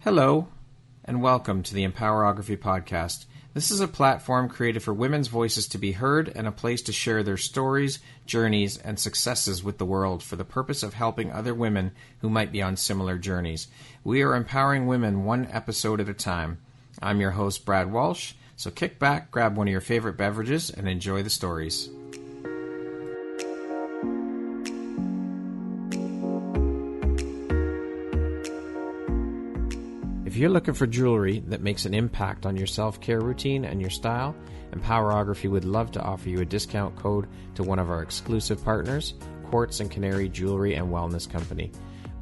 Hello, and welcome to the Empowerography Podcast. This is a platform created for women's voices to be heard and a place to share their stories, journeys, and successes with the world for the purpose of helping other women who might be on similar journeys. We are empowering women one episode at a time. I'm your host, Brad Walsh, so kick back, grab one of your favorite beverages, and enjoy the stories. If you're looking for jewelry that makes an impact on your self-care routine and your style, Empowerography would love to offer you a discount code to one of our exclusive partners, Quartz & Canary Jewelry and Wellness Company.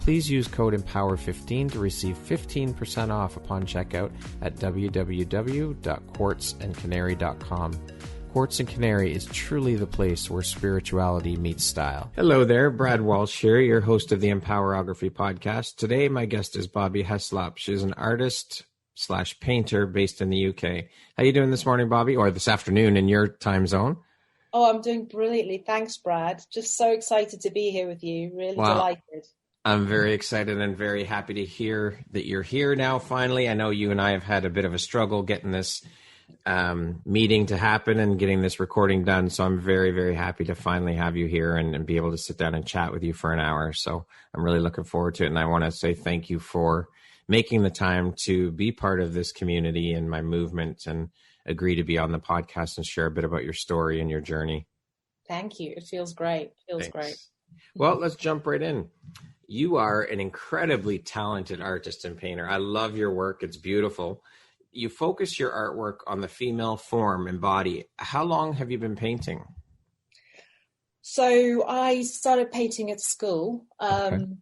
Please use code EMPOWER15 to receive 15% off upon checkout at www.quartzandcanary.com. Quartz & Canary is truly the place where spirituality meets style. Hello there, Brad Walsh here, your host of the Empowerography Podcast. Today, my guest is Bobby Heslop. She's an artist/painter based in the UK. How you doing this morning, Bobby, or this afternoon in your time zone? Oh, I'm doing brilliantly. Thanks, Brad. Just so excited to be here with you. Really delighted. I'm very excited and very happy to hear that you're here now, finally. I know you and I have had a bit of a struggle getting this meeting to happen and getting this recording done. So I'm very, very happy to finally have you here and be able to sit down and chat with you for an hour. So I'm really looking forward to it. And I want to say thank you for making the time to be part of this community and my movement and agree to be on the podcast and share a bit about your story and your journey. Thank you. It feels great. Thanks. Great. Well, let's jump right in. You are an incredibly talented artist and painter. I love your work. It's beautiful. You focus your artwork on the female form and body. How long have you been painting? So I started painting at school. And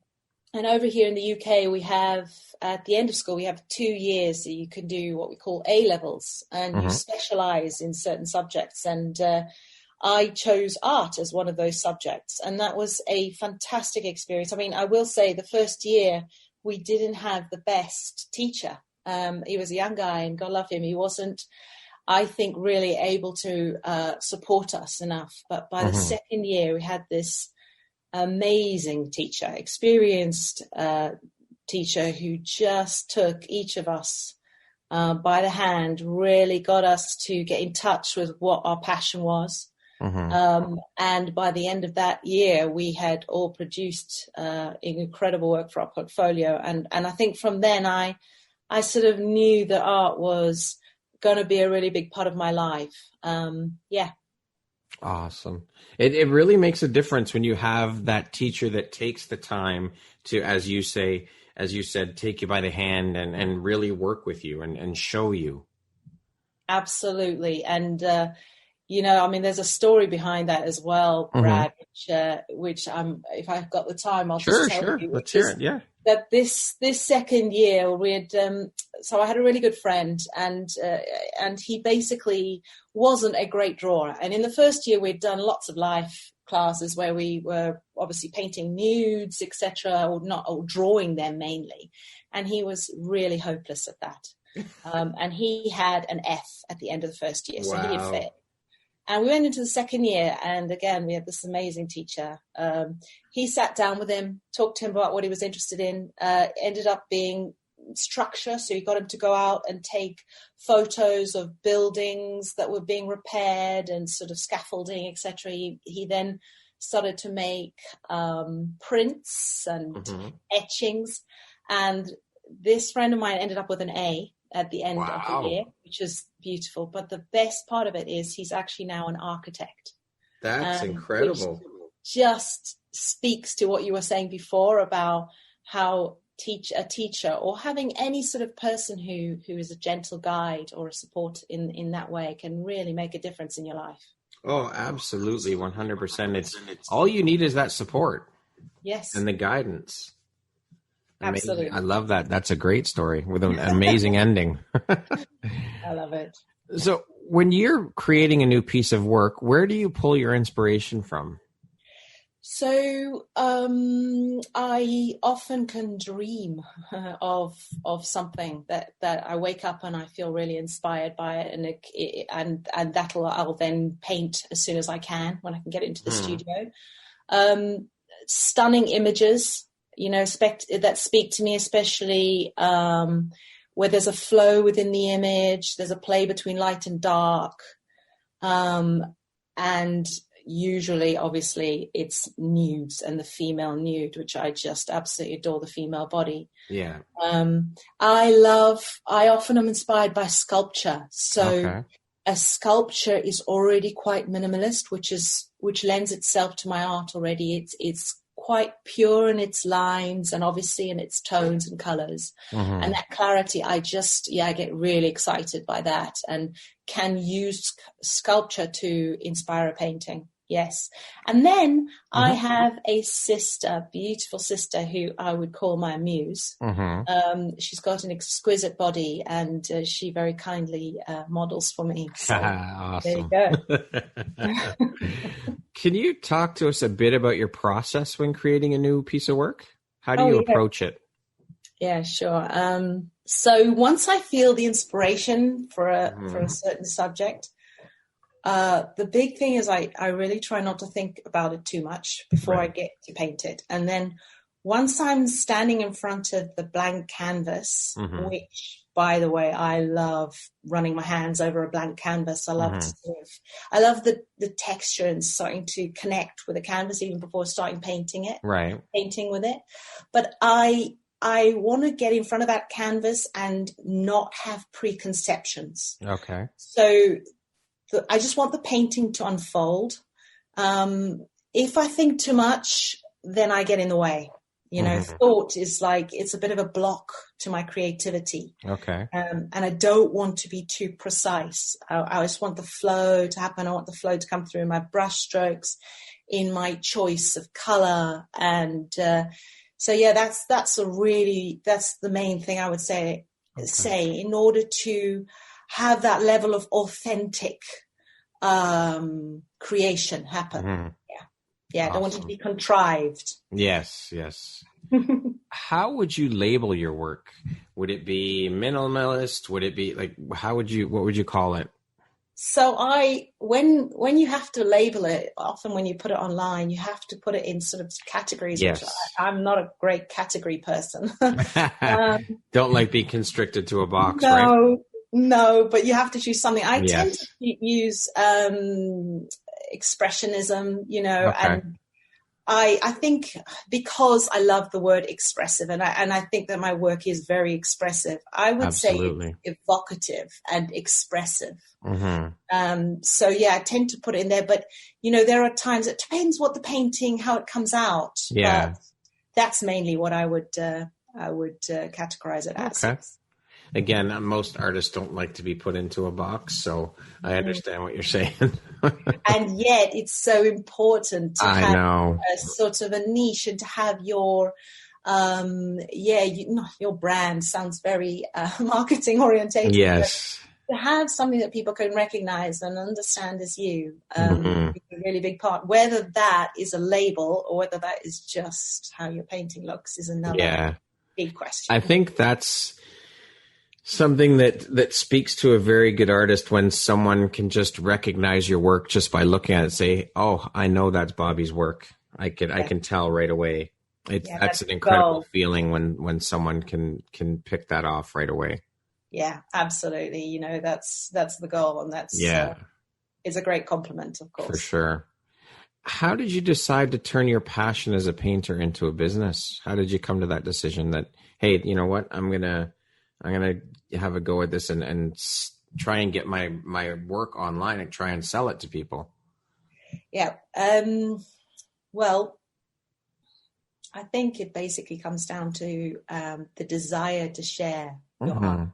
over here in the UK, we have, at the end of school, we have 2 years that you can do what we call A-levels. And you specialize in certain subjects. And I chose art as one of those subjects. And that was a fantastic experience. I mean, I will say the first year, we didn't have the best teacher. He was a young guy, and God love him. He wasn't, I think, really able to support us enough. But by the second year, we had this amazing teacher, experienced teacher who just took each of us by the hand, really got us to get in touch with what our passion was. And by the end of that year, we had all produced incredible work for our portfolio. And I think from then I sort of knew that art was going to be a really big part of my life. Awesome. It really makes a difference when you have that teacher that takes the time to, as you said, take you by the hand and really work with you and show you. Absolutely. And, I mean, there's a story behind that as well, Brad, which if I've got the time, I'll just tell you. Let's hear it. Yeah. That this second year we had, so I had a really good friend, and he basically wasn't a great drawer. And in the first year, we'd done lots of life classes where we were obviously painting nudes, etc., or drawing them mainly. And he was really hopeless at that. And he had an F at the end of the first year, so he had failed. And we went into the second year, and again, we had this amazing teacher. He sat down with him, talked to him about what he was interested in, ended up being structure. So he got him to go out and take photos of buildings that were being repaired and sort of scaffolding, etc. He then started to make prints and etchings. And this friend of mine ended up with an A at the end of the year, which is beautiful. But the best part of it is he's actually now an architect. That's incredible. Just speaks to what you were saying before about how a teacher or having any sort of person who is a gentle guide or a support in that way can really make a difference in your life. Oh, absolutely. 100%. It's all you need is that support. Yes. And the guidance. Amazing. Absolutely. I love that. That's a great story with an amazing ending. I love it. So when you're creating a new piece of work, where do you pull your inspiration from? So I often can dream of something that I wake up and I feel really inspired by it, and I'll then paint as soon as I can when I can get into the studio. Stunning images. that speak to me, especially where there's a flow within the image, there's a play between light and dark, and usually, obviously, it's nudes and the female nude, which I just absolutely adore, the female body. Yeah. I often am inspired by sculpture. So a sculpture is already quite minimalist, which lends itself to my art already. It's quite pure in its lines and obviously in its tones and colors. And that clarity, I get really excited by that and can use sculpture to inspire a painting. Yes. And then I have a sister, beautiful sister, who I would call my muse. She's got an exquisite body, and she very kindly models for me. So awesome. There you go. Can you talk to us a bit about your process when creating a new piece of work? How do you approach it? Yeah, sure. So once I feel the inspiration for a certain subject, the big thing is I really try not to think about it too much before I get to paint it. And then once I'm standing in front of the blank canvas, which, by the way, I love running my hands over a blank canvas. I love I love the texture and starting to connect with the canvas even before starting painting with it. But I want to get in front of that canvas and not have preconceptions. Okay. So I just want the painting to unfold. If I think too much, then I get in the way. Thought is like, it's a bit of a block to my creativity. Okay. And I don't want to be too precise. I just want the flow to happen. I want the flow to come through in my brush strokes, in my choice of color. And that's the main thing I would say in order to have that level of authentic creation happen. Yeah, I don't want it to be contrived. Yes. How would you label your work? Would it be minimalist? Would it be like, what would you call it? So when you have to label it, often when you put it online, you have to put it in sort of categories. Yes. Which I'm not a great category person. Don't like being constricted to a box, right? No, but you have to choose something. I tend to use expressionism, and I think because I love the word expressive, and I think that my work is very expressive, I would say evocative and expressive. So I tend to put it in there, but there are times, it depends what the painting, how it comes out. Yeah, but that's mainly what I would categorize it as. Okay. Again, most artists don't like to be put into a box, so I understand what you're saying. And yet it's so important to have a sort of a niche and to have your your brand. Sounds very marketing orientated. Yes. To have something that people can recognize and understand as you is a really big part. Whether that is a label or whether that is just how your painting looks is another big question. I think that's something that speaks to a very good artist when someone can just recognize your work just by looking at it and say, oh, I know that's Bobby's work. I can tell right away. That's an incredible feeling when someone can pick that off right away. Yeah, absolutely. That's the goal, and that's it's a great compliment, of course. For sure. How did you decide to turn your passion as a painter into a business? How did you come to that decision that, hey, you know what, I'm gonna have a go at this and try and get my work online and try and sell it to people? Yeah. Well, I think it basically comes down to the desire to share your art.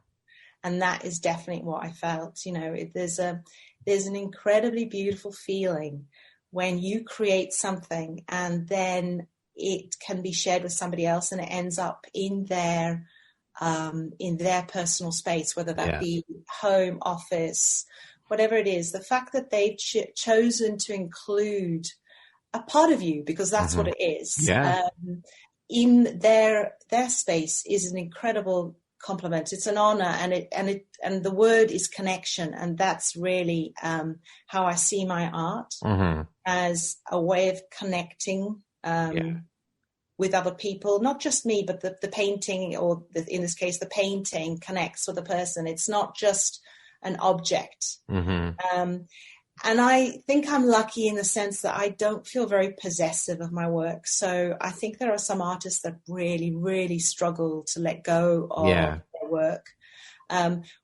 And that is definitely what I felt. There's an incredibly beautiful feeling when you create something and then it can be shared with somebody else and it ends up in their personal space, whether that be home, office, whatever it is. The fact that they've chosen to include a part of you, because that's what it is, in their space is an incredible compliment. It's an honor, and the word is connection, and that's really how I see my art, as a way of connecting with other people, not just me, but the painting, or in this case, the painting connects with the person. It's not just an object. Mm-hmm. And I think I'm lucky in the sense that I don't feel very possessive of my work. So I think there are some artists that really, really struggle to let go of their work.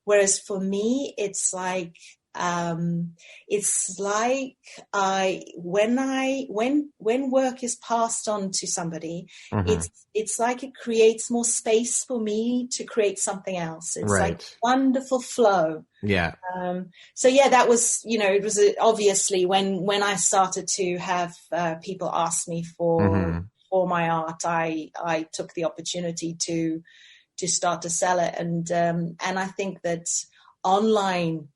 Whereas for me, it's like when work is passed on to somebody, mm-hmm. it's like it creates more space for me to create something else. It's Right. like wonderful flow. Yeah. So yeah, that was, it was obviously when I started to have people ask me for my art, I took the opportunity to start to sell it. And I think that online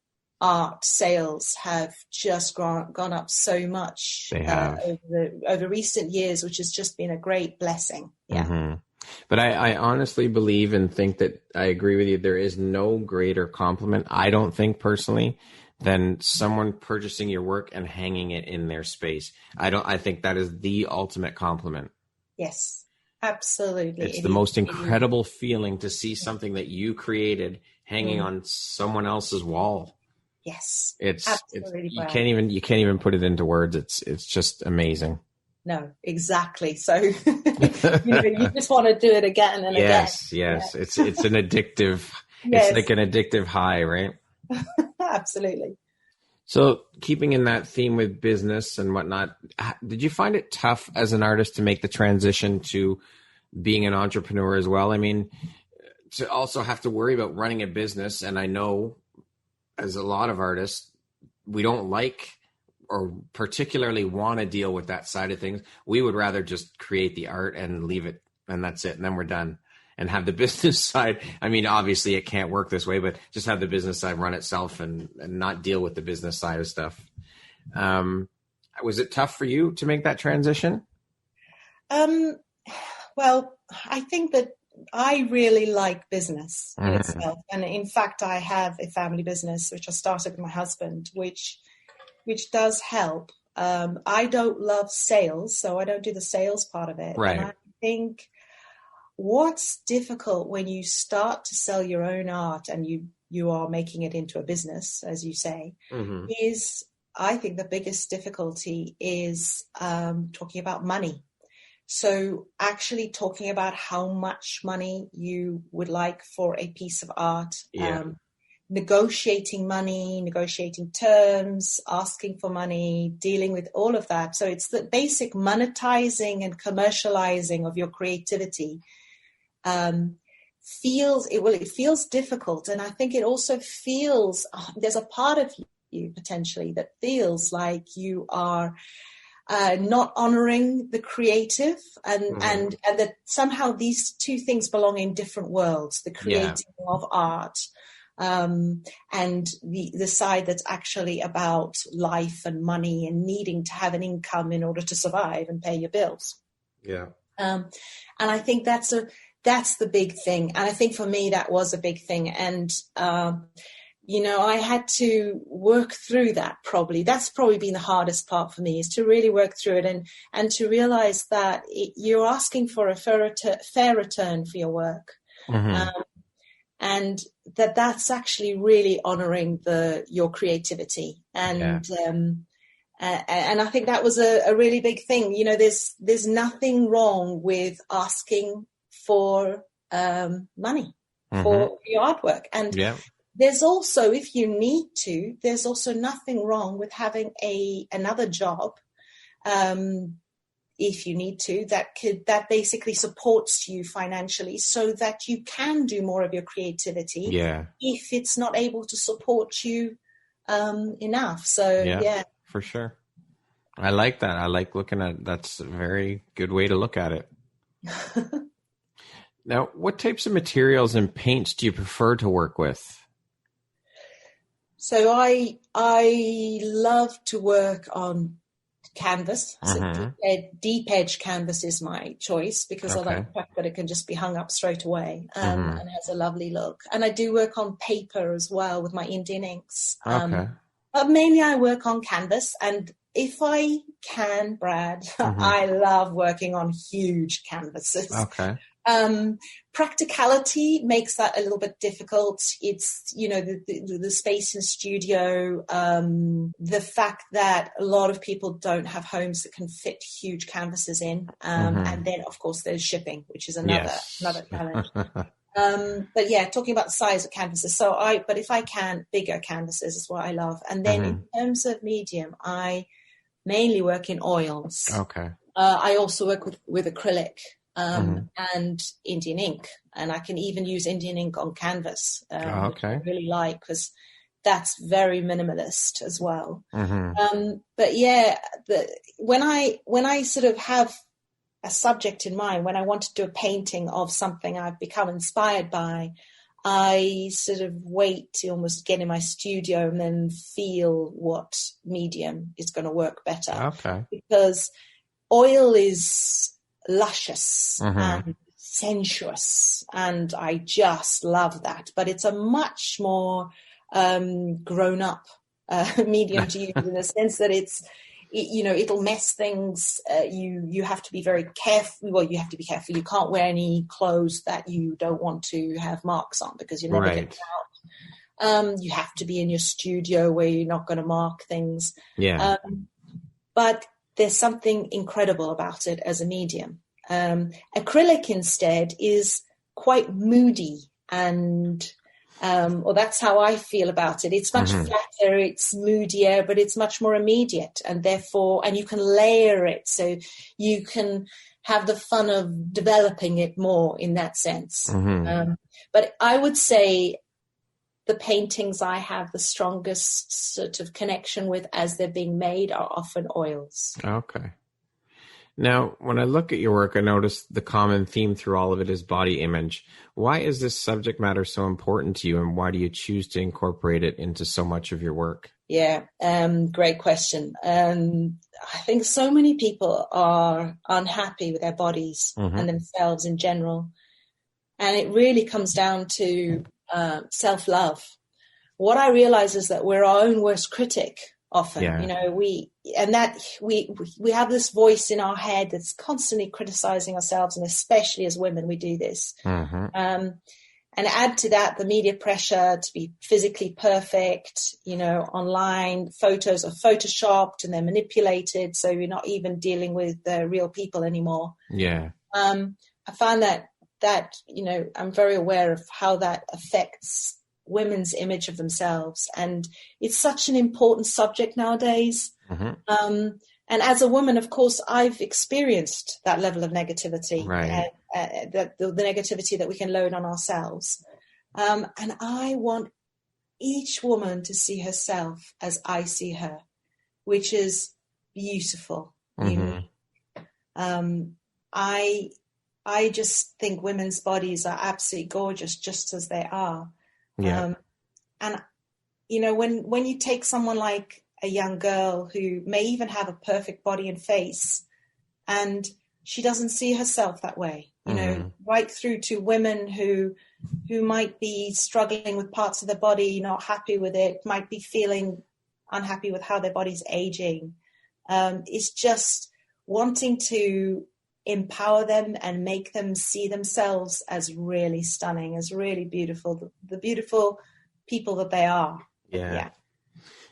art sales have just gone up so much over recent years, which has just been a great blessing. Yeah. Mm-hmm. But I honestly believe and think that I agree with you. There is no greater compliment, I don't think personally, than someone purchasing your work and hanging it in their space. I think that is the ultimate compliment. Yes, absolutely. It's the most incredible feeling to see something that you created hanging on someone else's wall. Yes, absolutely. You can't even put it into words. It's just amazing. No, exactly. So you just want to do it again and again. Yes. Yeah. It's an addictive. It's like an addictive high, right? Absolutely. So keeping in that theme with business and whatnot, did you find it tough as an artist to make the transition to being an entrepreneur as well? I mean, to also have to worry about running a business, and I know, as a lot of artists, we don't like or particularly want to deal with that side of things. We would rather just create the art and leave it, and that's it, and then we're done. And have the business side. I mean, obviously it can't work this way, but just have the business side run itself and not deal with the business side of stuff. Was it tough for you to make that transition? Well, I think that I really like business in itself. And in fact, I have a family business, which I started with my husband, which does help. I don't love sales, so I don't do the sales part of it. Right. And I think what's difficult when you start to sell your own art and you are making it into a business, as you say, is, I think the biggest difficulty is talking about money. So actually talking about how much money you would like for a piece of art, negotiating money, negotiating terms, asking for money, dealing with all of that. So it's the basic monetizing and commercializing of your creativity. It feels difficult. And I think it also feels, there's a part of you potentially that feels like you are not honoring the creative and that somehow these two things belong in different worlds, the creating of art and the side that's actually about life and money and needing to have an income in order to survive and pay your bills. Yeah. And I think that's the big thing. And I think for me, that was a big thing. And, I had to work through that probably. That's probably been the hardest part for me, is to really work through it and to realize that you're asking for a fair return for your work. And that's actually really honoring your creativity. And I think that was a really big thing. There's nothing wrong with asking for money for your artwork. And there's also, if you need to, there's also nothing wrong with having another job, if you need to, that basically supports you financially so that you can do more of your creativity if it's not able to support you enough. So, for sure. I like that. I like looking at, that's a very good way to look at it. Now, what types of materials and paints do you prefer to work with? So I love to work on canvas. So deep edge canvas is my choice because I like the fact that it can just be hung up straight away and has a lovely look. And I do work on paper as well with my Indian inks. But mainly I work on canvas, and if I can, Brad, I love working on huge canvases. Okay. Practicality makes that a little bit difficult. It's, the space in studio, the fact that a lot of people don't have homes that can fit huge canvases in. And then, of course, there's shipping, which is another challenge. But yeah, talking about the size of canvases. But if I can, bigger canvases is what I love. And then in terms of medium, I mainly work in oils. Okay. I also work with acrylic. And Indian ink, and I can even use Indian ink on canvas, which I really like because that's very minimalist as well. But yeah, when I sort of have a subject in mind, when I want to do a painting of something I've become inspired by, I sort of wait to almost get in my studio and then feel what medium is going to work better. Okay. Because oil is luscious and sensuous, and I just love that. But it's a much more grown up medium to use in the sense that it'll mess things. You have to be very careful. Well, you have to be careful. You can't wear any clothes that you don't want to have marks on because you never get out. You have to be in your studio where you're not going to mark things. Yeah. But there's something incredible about it as a medium. Acrylic instead is quite moody and, or that's how I feel about it. It's much flatter, it's moodier, but it's much more immediate, and therefore, and you can layer it so you can have the fun of developing it more in that sense. But I would say the paintings I have the strongest sort of connection with as they're being made are often oils. Okay. Now, when I look at your work, I notice the common theme through all of it is body image. Why is this subject matter so important to you, and why do you choose to incorporate it into so much of your work? Yeah, great question. I think so many people are unhappy with their bodies and themselves in general. And it really comes down to self-love. What I realize is that we're our own worst critic often. We have this voice in our head that's constantly criticizing ourselves, and especially as women we do this. And add to that the media pressure to be physically perfect. Online photos are photoshopped and they're manipulated, so you're not even dealing with real people anymore. I find that I'm very aware of how that affects women's image of themselves, and it's such an important subject nowadays. And as a woman, of course, I've experienced that level of negativity, the negativity that we can load on ourselves. And I want each woman to see herself as I see her, which is beautiful. I just think women's bodies are absolutely gorgeous just as they are. And when you take someone like a young girl who may even have a perfect body and face, and she doesn't see herself that way, right through to women who might be struggling with parts of their body, not happy with it, might be feeling unhappy with how their body's aging. It's just wanting to empower them and make them see themselves as really stunning, as really beautiful, the beautiful people that they are. Yeah,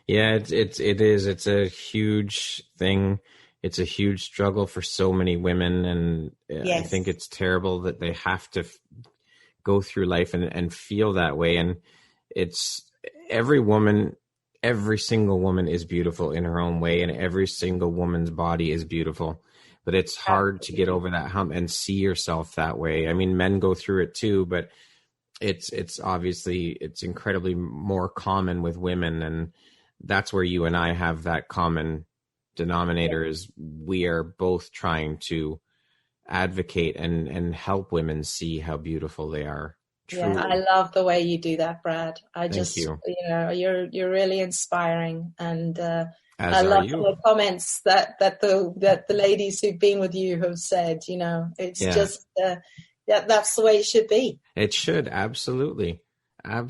it is. It's a huge thing. It's a huge struggle for so many women, and I think it's terrible that they have to go through life and feel that way. And it's every single woman is beautiful in her own way, and every single woman's body is beautiful. But it's hard to get over that hump and see yourself that way. I mean, men go through it too, but it's obviously it's incredibly more common with women, and that's where you and I have that common denominator is we are both trying to advocate and help women see how beautiful they are. Truly. Yeah, I love the way you do that, Brad. Thank you. You're really inspiring, and I love the comments that the ladies who've been with you have said. It's just that's the way it should be. It should, absolutely. I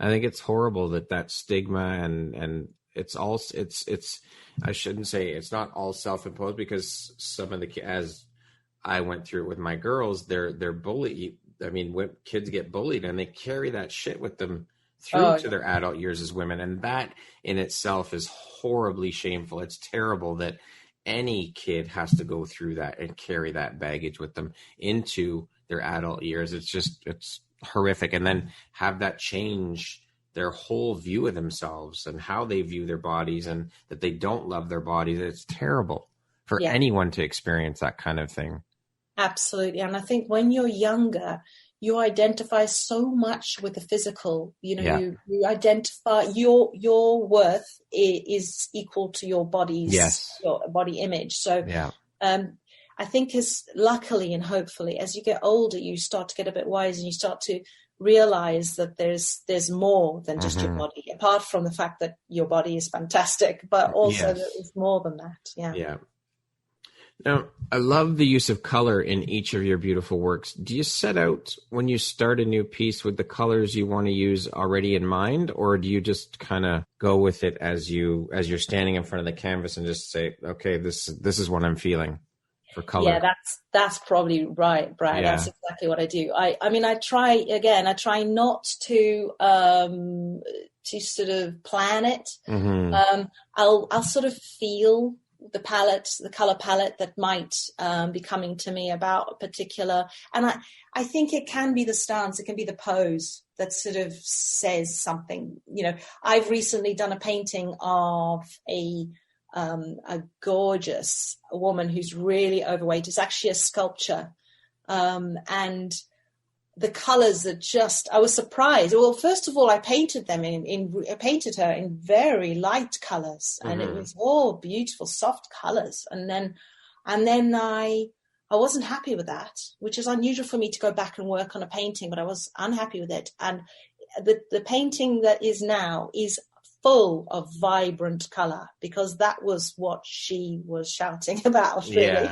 think it's horrible that stigma and I shouldn't say it's not all self-imposed, because some of as I went through it with my girls, they're bullied. I mean, when kids get bullied and they carry that shit with them through to their adult years as women. And that in itself is horribly shameful. It's terrible that any kid has to go through that and carry that baggage with them into their adult years. It's horrific. And then have that change their whole view of themselves and how they view their bodies, and that they don't love their bodies. It's terrible for anyone to experience that kind of thing. Absolutely. And I think when you're younger, you identify so much with the physical. You identify your worth is equal to your your body image. So I think luckily and hopefully, as you get older, you start to get a bit wise, and you start to realize that there's more than just your body, apart from the fact that your body is fantastic, but also that there's more than that. Yeah. Now, I love the use of color in each of your beautiful works. Do you set out when you start a new piece with the colors you want to use already in mind, or do you just kind of go with it as you're standing in front of the canvas and just say, okay, this is what I'm feeling for color? Yeah, that's probably right, Brad. Yeah. That's exactly what I do. I mean, I try not to sort of plan it. I'll sort of feel the color palette that might be coming to me about a particular, and I think it can be the stance, it can be the pose that sort of says something. I've recently done a painting of a gorgeous woman who's really overweight. It's actually a sculpture, and the colors are I was surprised. Well, first of all, I painted them I painted her in very light colors, and it was all beautiful, soft colors. And then I wasn't happy with that, which is unusual for me to go back and work on a painting, but I was unhappy with it. And the painting that is now is full of vibrant color, because that was what she was shouting about, really.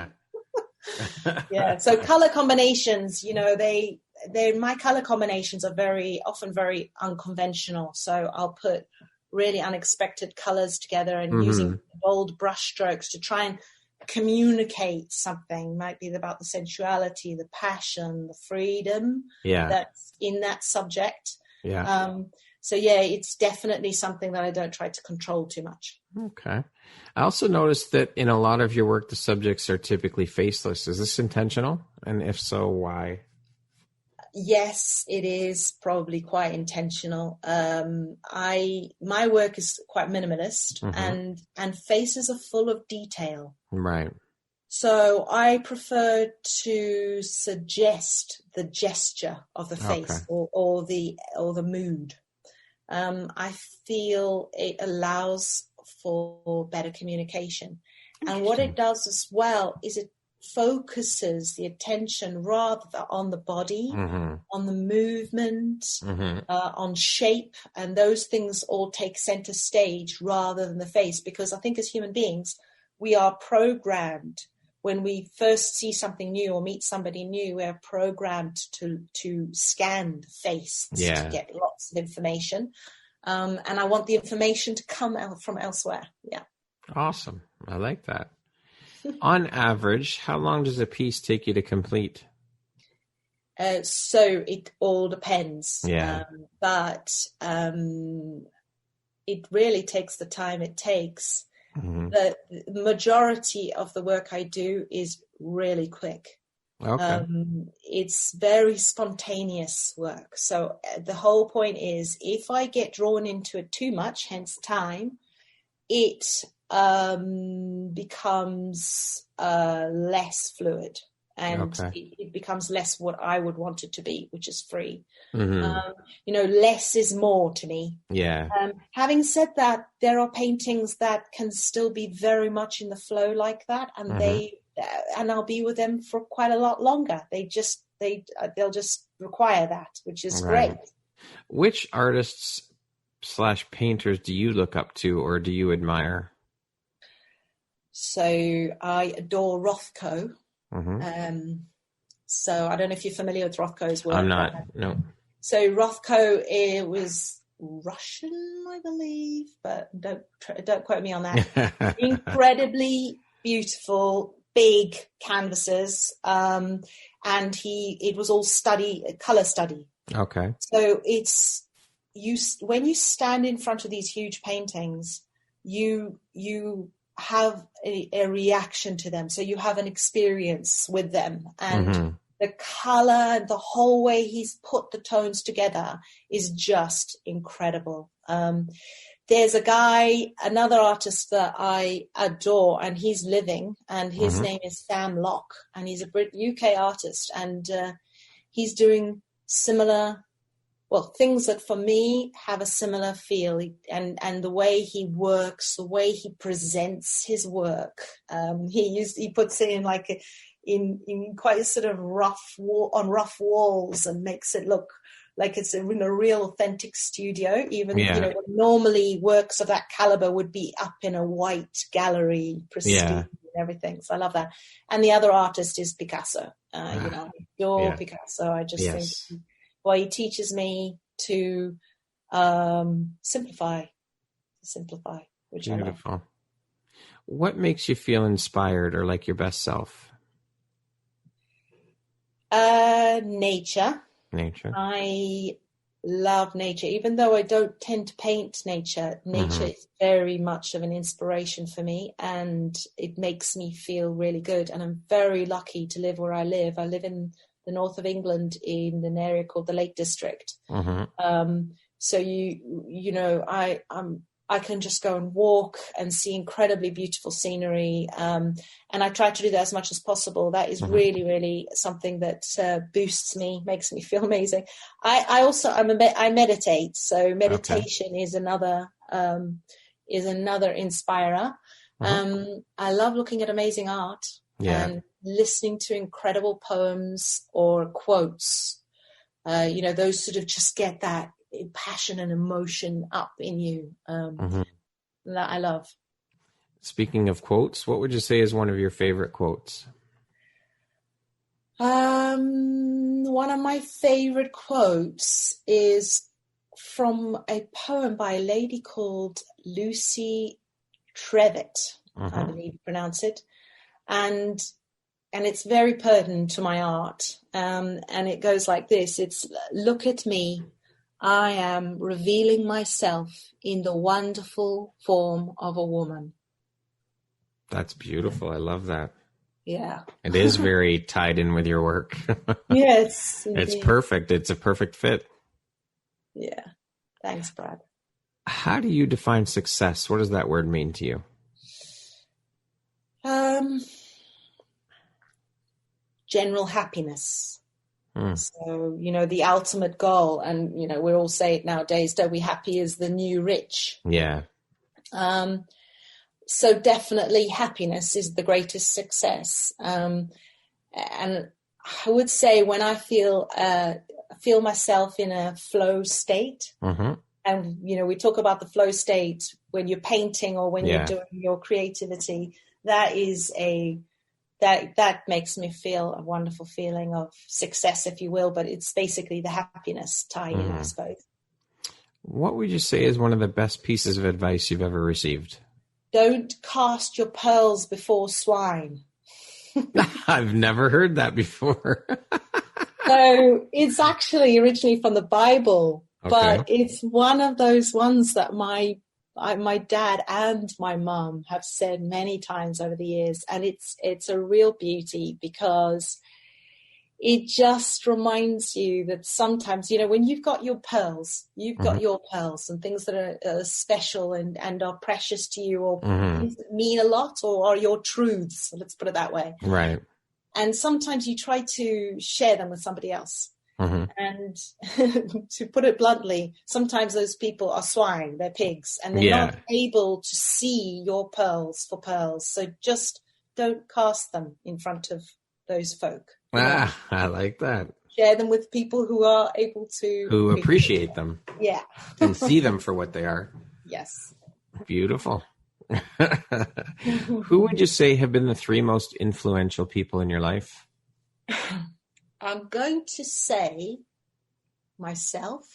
Yeah. So color combinations, my color combinations are often very unconventional. So I'll put really unexpected colors together, and using bold brush strokes to try and communicate something. Might be about the sensuality, the passion, the freedom that's in that subject. So it's definitely something that I don't try to control too much. Okay. I also noticed that in a lot of your work, the subjects are typically faceless. Is this intentional? And if so, why? Yes, it is probably quite intentional. My work is quite minimalist, and faces are full of detail. Right. So I prefer to suggest the gesture of the face or the mood. I feel it allows for better communication. And what it does as well is it focuses the attention rather on the body, on the movement, on shape, and those things all take center stage rather than the face. Because I think as human beings, we are programmed when we first see something new or meet somebody new, we're programmed to scan the face to get lots of information. And I want the information to come out from elsewhere. Yeah. Awesome. I like that. On average, how long does a piece take you to complete? So it all depends. But it really takes the time it takes. The majority of the work I do is really quick. Okay. It's very spontaneous work. So the whole point is, if I get drawn into it too much, hence time, it becomes less fluid, and it becomes less what I would want it to be, which is free. Less is more to me. Having said that, there are paintings that can still be very much in the flow like that, and and I'll be with them for quite a lot longer. They'll just require that, which is great. Which artists / painters do you look up to or do you admire? So I adore Rothko. So I don't know if you're familiar with Rothko's work. I'm not. No. So Rothko, it was Russian, I believe, but don't quote me on that. Incredibly beautiful, big canvases, and it was all color study. Okay. So it's when you stand in front of these huge paintings, you have a reaction to them. So you have an experience with them, and the color and the whole way he's put the tones together is just incredible. There's another artist that I adore, and he's living, and his name is Sam Locke, and he's a UK artist, and he's doing similar, things that for me have a similar feel, and the way he works, the way he presents his work. He puts it in like in quite sort of rough walls and makes it look like it's in a real authentic studio. Even normally works of that caliber would be up in a white gallery, pristine and everything. So I love that. And the other artist is Picasso. I adore Picasso. I just think, he teaches me to simplify, which beautiful. I love. What makes you feel inspired or like your best self? Nature. I love nature, even though I don't tend to paint nature. Nature is very much of an inspiration for me, and it makes me feel really good. And I'm very lucky to live where I live. I live in the north of England in an area called the Lake District. So I can just go and walk and see incredibly beautiful scenery. And I try to do that as much as possible. That is really, really something that boosts me, makes me feel amazing. I meditate. So meditation is another inspirer. I love looking at amazing art and listening to incredible poems or quotes. Those sort of just get that passion and emotion up in you. That I love. Speaking of quotes, what would you say is one of your favorite quotes? One of my favorite quotes is from a poem by a lady called Lucy Trevett, I believe you pronounce it. And it's very pertinent to my art. And it goes like this. It's, look at me. I am revealing myself in the wonderful form of a woman. That's beautiful. I love that. Yeah. It is very tied in with your work. Yes. It's perfect. It's a perfect fit. Yeah. Thanks, Brad. How do you define success? What does that word mean to you? General happiness. So, the ultimate goal, and, we all say it nowadays, don't we? Happy is the new rich. Yeah. So definitely happiness is the greatest success. And I would say when I feel myself in a flow state, and, we talk about the flow state when you're painting or when you're doing your creativity, that is that makes me feel a wonderful feeling of success, if you will, but it's basically the happiness tie in, I suppose. What would you say is one of the best pieces of advice you've ever received? Don't cast your pearls before swine. I've never heard that before. So it's actually originally from the Bible, but it's one of those ones that my dad and my mum have said many times over the years, and it's a real beauty because it just reminds you that sometimes, when you've got your pearls, and things that are special and are precious to you or mean a lot or are your truths, let's put it that way. Right. And sometimes you try to share them with somebody else. And to put it bluntly, sometimes those people are swine, they're pigs, and they're not able to see your pearls for pearls. So just don't cast them in front of those folk. I like that. Share them with people who are able to... Who appreciate them. Yeah. And see them for what they are. Yes. Beautiful. Who would you say have been the 3 most influential people in your life? I'm going to say myself.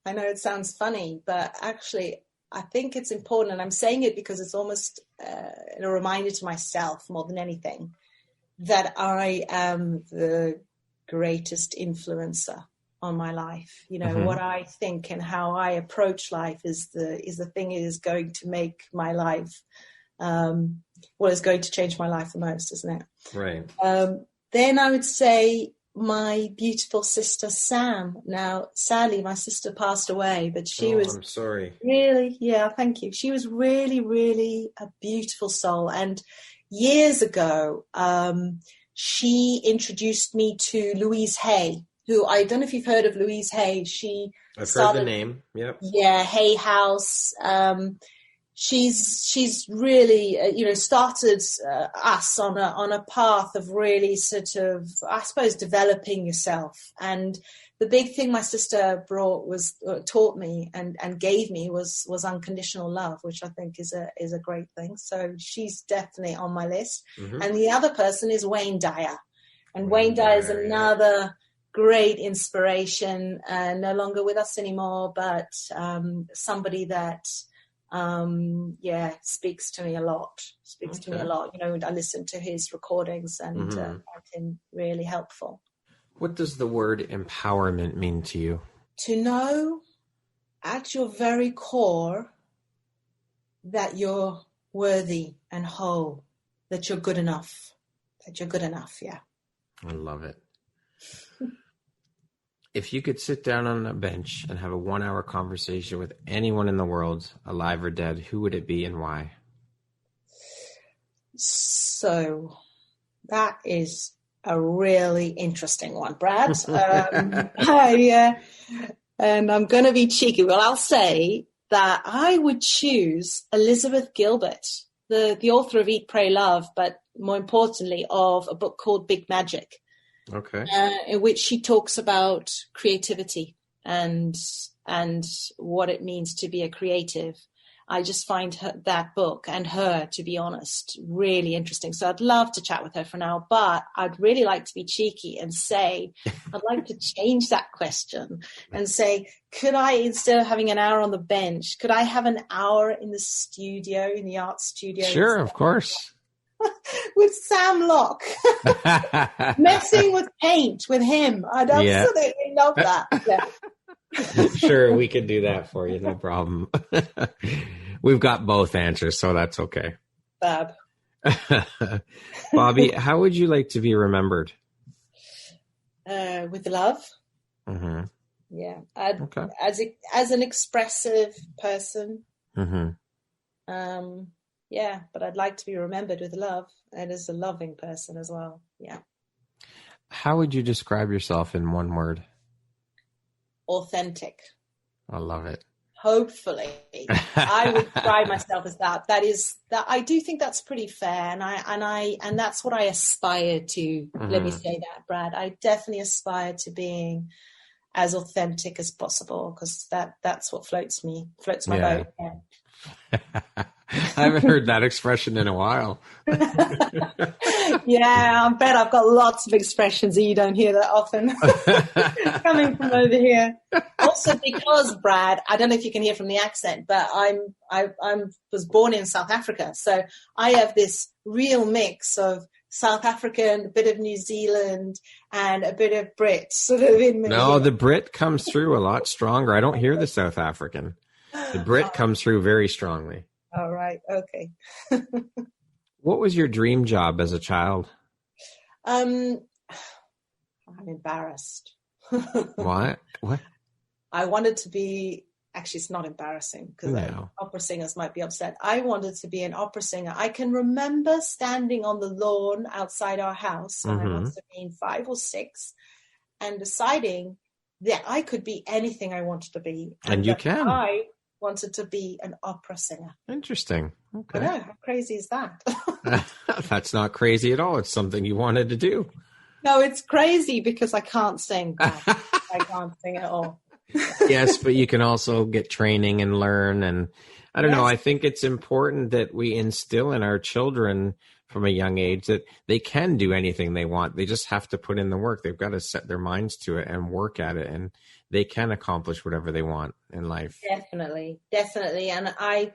I know it sounds funny, but actually I think it's important, and I'm saying it because it's almost a reminder to myself more than anything, that I am the greatest influencer on my life. You know, what I think and how I approach life is the thing that is going to make my life, is going to change my life the most, isn't it? Right. Then I would say my beautiful sister, Sam. Now, sadly, my sister passed away, but she was... I'm sorry. Really, yeah, thank you. She was really, really a beautiful soul. And years ago, she introduced me to Louise Hay, who, I don't know if you've heard of Louise Hay. I've heard the name. Yep. Yeah, Hay House. She's really, started us on a path of really sort of, I suppose, developing yourself. And the big thing my sister taught me and gave me was unconditional love, which I think is a great thing. So she's definitely on my list. And the other person is Wayne Dyer. And Wayne Dyer is another great inspiration, no longer with us anymore, but somebody that speaks to me a lot. I listen to his recordings and find him really helpful. What does the word empowerment mean to you? To know at your very core that you're worthy and whole, that you're good enough, yeah. I love it. If you could sit down on a bench and have a 1-hour conversation with anyone in the world, alive or dead, who would it be and why? So that is a really interesting one, Brad. And I'm going to be cheeky. Well, I'll say that I would choose Elizabeth Gilbert, the author of Eat, Pray, Love, but more importantly of a book called Big Magic. Okay. In which she talks about creativity and what it means to be a creative. I just find that book and her, to be honest, really interesting. So I'd love to chat with her for now, but I'd really like to be cheeky and say, I'd like to change that question and say, could I, instead of having an hour on the bench, could I have an hour in the studio, in the art studio? Sure, of course. With Sam Locke, messing with paint with him. I'd absolutely love that. Yeah. Sure, we could do that for you. No problem. We've got both answers, so that's okay. Fab. Bobby, how would you like to be remembered? With love. Mm-hmm. Yeah. As an expressive person. Mm-hmm. Yeah, but I'd like to be remembered with love and as a loving person as well. Yeah. How would you describe yourself in one word? Authentic. I love it. Hopefully. I would describe myself as that. I do think that's pretty fair. And that's what I aspire to. Mm-hmm. Let me say that, Brad. I definitely aspire to being as authentic as possible, because that's what floats my boat. Yeah. I haven't heard that expression in a while. Yeah, I bet I've got lots of expressions and you don't hear that often coming from over here. Also because, Brad, I don't know if you can hear from the accent, but I was born in South Africa. So I have this real mix of South African, a bit of New Zealand, and a bit of Brit sort of in me. No, the Brit comes through a lot stronger. I don't hear the South African. The Brit comes through very strongly. All right. Okay. What was your dream job as a child? I'm embarrassed. What? I wanted to be, actually it's not embarrassing because opera singers might be upset. I wanted to be an opera singer. I can remember standing on the lawn outside our house when I must have been 5 or 6 and deciding that I could be anything I wanted to be. And you can. I wanted to be an opera singer. Interesting. Okay. I know. How crazy is that? That's not crazy at all. It's something you wanted to do. No, it's crazy because I can't sing. I can't sing at all. Yes, but you can also get training and learn. And I don't know. I think it's important that we instill in our children from a young age that they can do anything they want. They just have to put in the work. They've got to set their minds to it and work at it, and they can accomplish whatever they want in life. Definitely. And I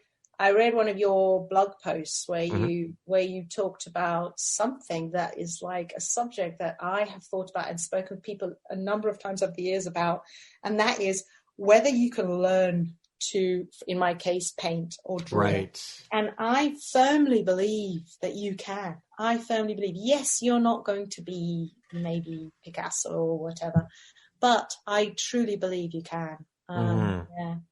read one of your blog posts where you talked about something that is like a subject that I have thought about and spoken with people a number of times over the years about, and that is whether you can learn to, in my case, paint or draw. Right. And I firmly believe that you can. I firmly believe, yes, you're not going to be maybe Picasso or whatever, but I truly believe you can. Yeah.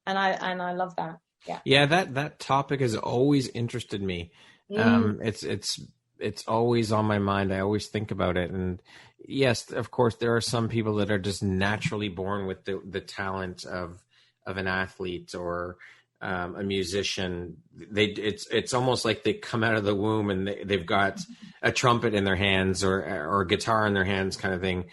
And I love that. Yeah, that topic has always interested me. It's always on my mind. I always think about it. And yes, of course, there are some people that are just naturally born with the talent of an athlete or a musician. It's almost like they come out of the womb and they've got a trumpet in their hands or a guitar in their hands, kind of thing.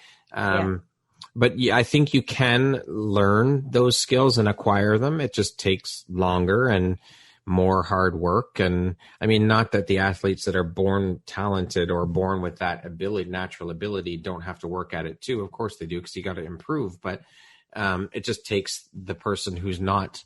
But yeah, I think you can learn those skills and acquire them. It just takes longer and more hard work. And I mean, not that the athletes that are born talented or born with that ability, natural ability, don't have to work at it too. Of course they do, because you got to improve. But it just takes the person who's not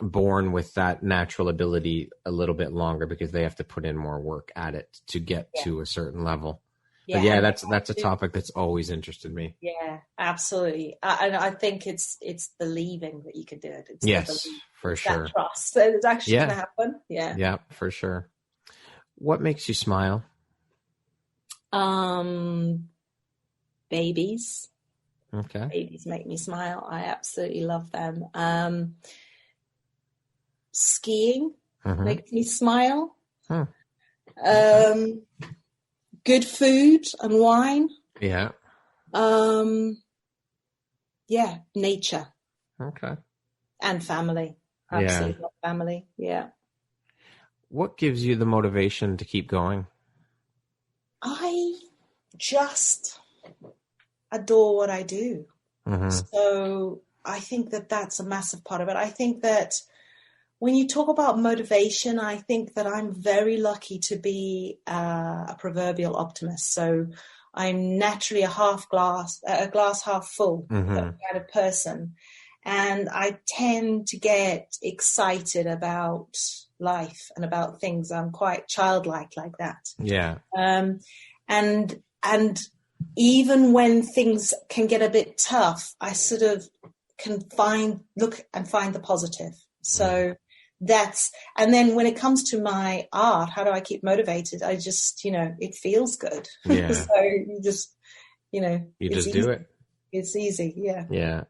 born with that natural ability a little bit longer, because they have to put in more work at it to get to a certain level. But yeah, that's a topic that's always interested me. Yeah, absolutely. And I think it's believing that you can do it. Yes, for sure. That trust that it's actually going to happen. Yeah. Yeah, for sure. What makes you smile? Babies. Okay. Babies make me smile. I absolutely love them. Skiing makes me smile. Good food and wine. Yeah. Yeah, nature. Okay. And family. Absolutely love family. Yeah. What gives you the motivation to keep going? I just adore what I do. So I think that that's a massive part of it. I think that when you talk about motivation, I think that I'm very lucky to be a proverbial optimist. So I'm naturally a glass half full kind of person. And I tend to get excited about life and about things. I'm quite childlike like that. Yeah. And even when things can get a bit tough, I sort of can look and find the positive. So and then when it comes to my art, how do I keep motivated? I just, it feels good. Yeah. So you just, you just do it. It's easy. Yeah. Yeah.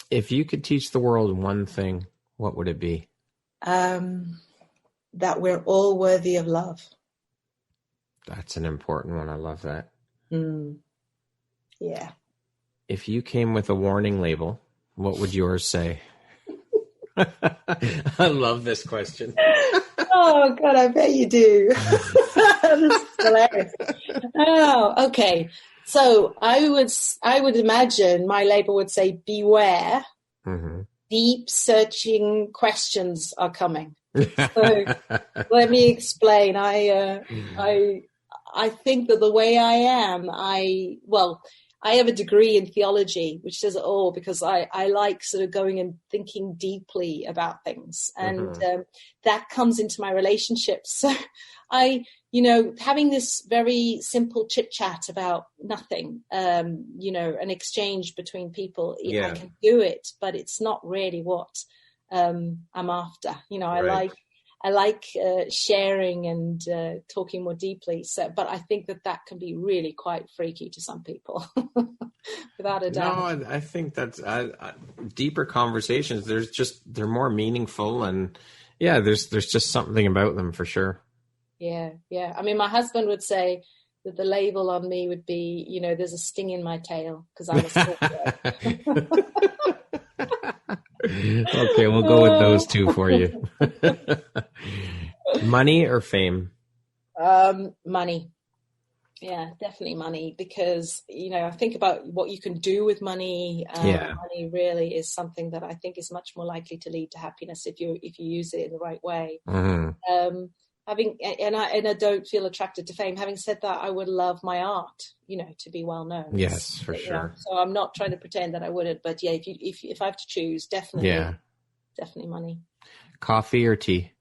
If you could teach the world one thing, what would it be? That we're all worthy of love. That's an important one. I love that. Yeah. If you came with a warning label, what would yours say? I love this question. Oh God, I bet you do. This is hilarious. Oh, okay. So I would imagine my label would say, beware. Deep searching questions are coming. So let me explain. I think that the way I am, I have a degree in theology, which does it all, because I like sort of going and thinking deeply about things. And that comes into my relationships. So having this very simple chit chat about nothing, an exchange between people, I can do it, but it's not really what I'm after. I like sharing and talking more deeply. So, but I think that can be really quite freaky to some people, without a doubt. No, I think that's deeper conversations. They're more meaningful, and there's just something about them for sure. Yeah. I mean, my husband would say that the label on me would be, there's a sting in my tail because I'm a scorpio. Okay, we'll go with those two for you. Money or fame? Money. Yeah, definitely money, because, I think about what you can do with money. Money really is something that I think is much more likely to lead to happiness if you use it in the right way. And I don't feel attracted to fame. Having said that, I would love my art, to be well known. Yes, for sure. So I'm not trying to pretend that I wouldn't, but yeah, if I have to choose, definitely money. Coffee or tea?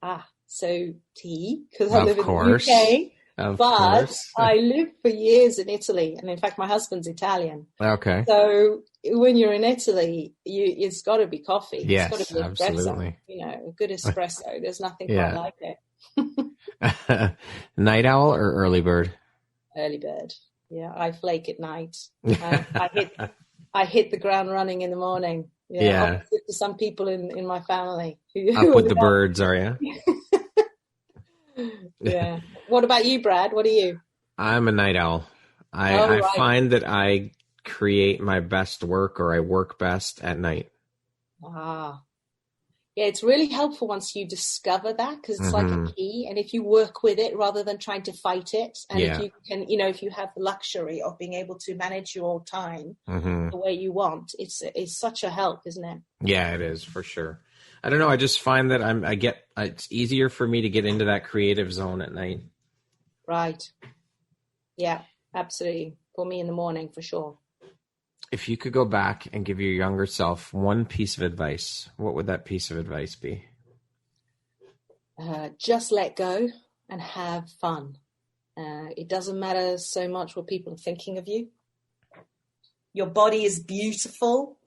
So tea, because I live in the UK. Of but course. I lived for years in Italy, and in fact, my husband's Italian. Okay. So when you're in Italy, it's got to be coffee. Yes, it's got to be espresso. absolutely. A good espresso. There's nothing quite like it. Night owl or early bird? Early bird. Yeah, I flake at night. I hit the ground running in the morning. Opposite to some people in my family. Up with the birds, are you? Yeah. What about you, Brad? What are you? I'm a night owl. I find that I create my best work, or I work best at night. Yeah, it's really helpful once you discover that, because it's like a key. And if you work with it rather than trying to fight it, and if you can, if you have the luxury of being able to manage your time the way you want, it's such a help, isn't it? Yeah, it is, for sure. I don't know. I just find that it's easier for me to get into that creative zone at night. Right. Yeah, absolutely. For me in the morning, for sure. If you could go back and give your younger self one piece of advice, what would that piece of advice be? Just let go and have fun. It doesn't matter so much what people are thinking of you. Your body is beautiful.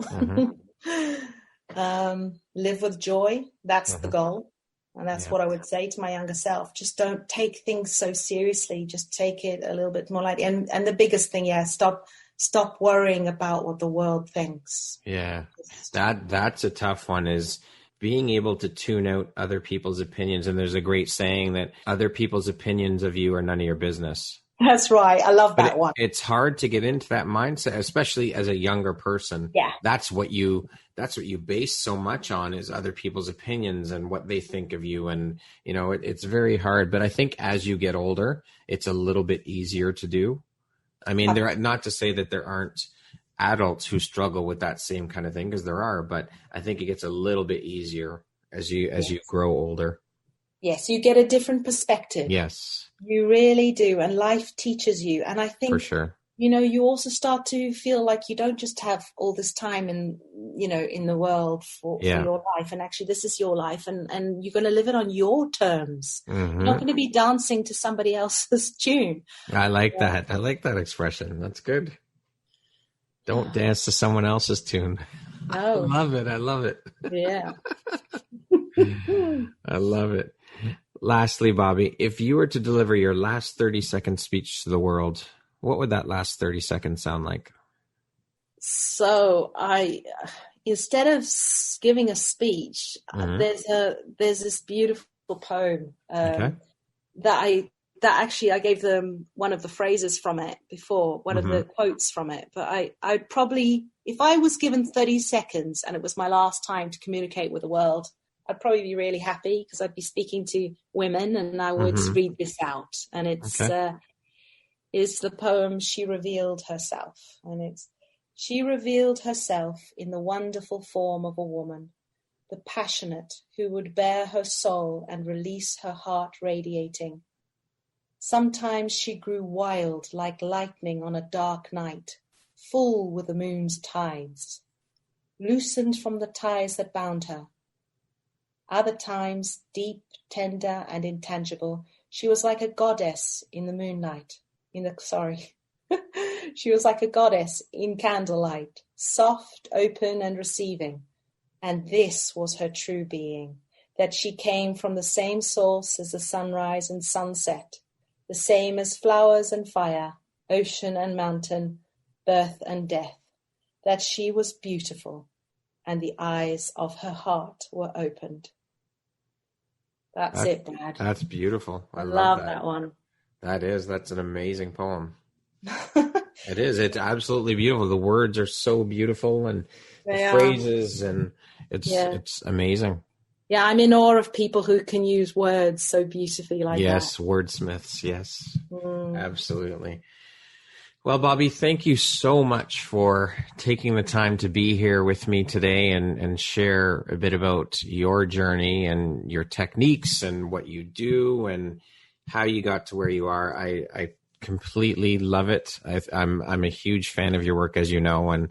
Live with joy. That's the goal. And that's what I would say to my younger self. Just don't take things so seriously. Just take it a little bit more lightly. And the biggest thing, stop worrying about what the world thinks. Yeah, that's a tough one, is being able to tune out other people's opinions. And there's a great saying that other people's opinions of you are none of your business. That's right. I love that one. It's hard to get into that mindset, especially as a younger person. Yeah. That's what you base so much on, is other people's opinions and what they think of you. And, it's very hard. But I think as you get older, it's a little bit easier to do. I mean, not to say that there aren't adults who struggle with that same kind of thing, because there are, but I think it gets a little bit easier as you grow older. Yes, you get a different perspective. Yes. You really do. And life teaches you. And I think, for sure, you also start to feel like you don't just have all this time in the world for your life. And actually, this is your life, and you're going to live it on your terms. You're not going to be dancing to somebody else's tune. I like that. I like that expression. That's good. Don't dance to someone else's tune. No. I love it. Yeah. I love it. Lastly, Bobby, if you were to deliver your last 30-second speech to the world, what would that last 30 seconds sound like? So instead of giving a speech, there's this beautiful poem that I gave them one of the phrases from it before, one of the quotes from it. But I'd probably, if I was given 30 seconds and it was my last time to communicate with the world, I'd probably be really happy, because I'd be speaking to women, and I would read this out. And it's the poem "She Revealed Herself," and she revealed herself in the wonderful form of a woman, the passionate who would bare her soul and release her heart radiating. Sometimes she grew wild like lightning on a dark night, full with the moon's tides, loosened from the ties that bound her. Other times, deep, tender, and intangible, she was like a goddess in the moonlight. She was like a goddess in candlelight, soft, open, and receiving. And this was her true being, that she came from the same source as the sunrise and sunset, the same as flowers and fire, ocean and mountain, birth and death, that she was beautiful, and the eyes of her heart were opened. That's it, Brad. That's beautiful. I love that one. That's an amazing poem. It is. It's absolutely beautiful. The words are so beautiful, and the phrases, and it's amazing. Yeah, I'm in awe of people who can use words so beautifully like that. Yes, wordsmiths. Yes, absolutely. Well, Bobby, thank you so much for taking the time to be here with me today and share a bit about your journey and your techniques and what you do and how you got to where you are. I completely love it. I'm a huge fan of your work, as you know, and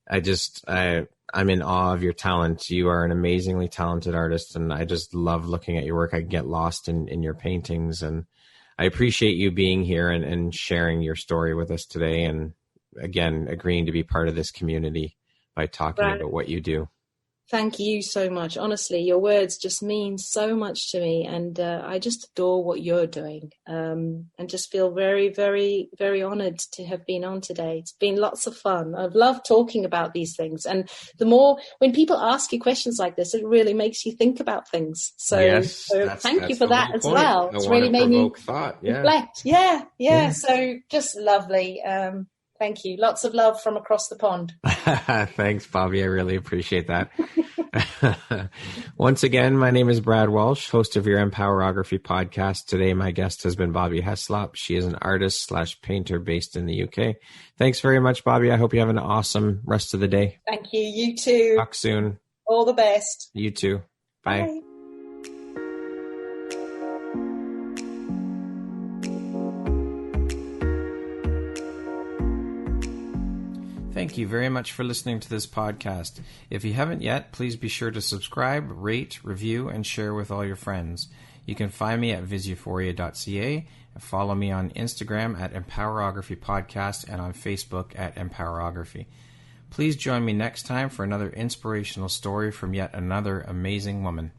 I'm in awe of your talent. You are an amazingly talented artist, and I just love looking at your work. I get lost in your paintings, and I appreciate you being here and sharing your story with us today, and again, agreeing to be part of this community by talking about what you do. Thank you so much. Honestly, your words just mean so much to me, and I just adore what you're doing, and just feel very, very, very honored to have been on today. It's been lots of fun. I've loved talking about these things, and the more when people ask you questions like this, it really makes you think about things. So, yes, thank you for that as well. It's really made me reflect. Yeah. So just lovely. Thank you. Lots of love from across the pond. Thanks, Bobby. I really appreciate that. Once again, my name is Brad Walsh, host of your Empowerography Podcast. Today, my guest has been Bobby Heslop. She is an artist/painter based in the UK. Thanks very much, Bobby. I hope you have an awesome rest of the day. Thank you. You too. Talk soon. All the best. You too. Bye. Bye. Thank you very much for listening to this podcast. If you haven't yet, please be sure to subscribe, rate, review, and share with all your friends. You can find me at visuphoria.ca and follow me on Instagram at Empowerography Podcast and on Facebook at Empowerography. Please join me next time for another inspirational story from yet another amazing woman.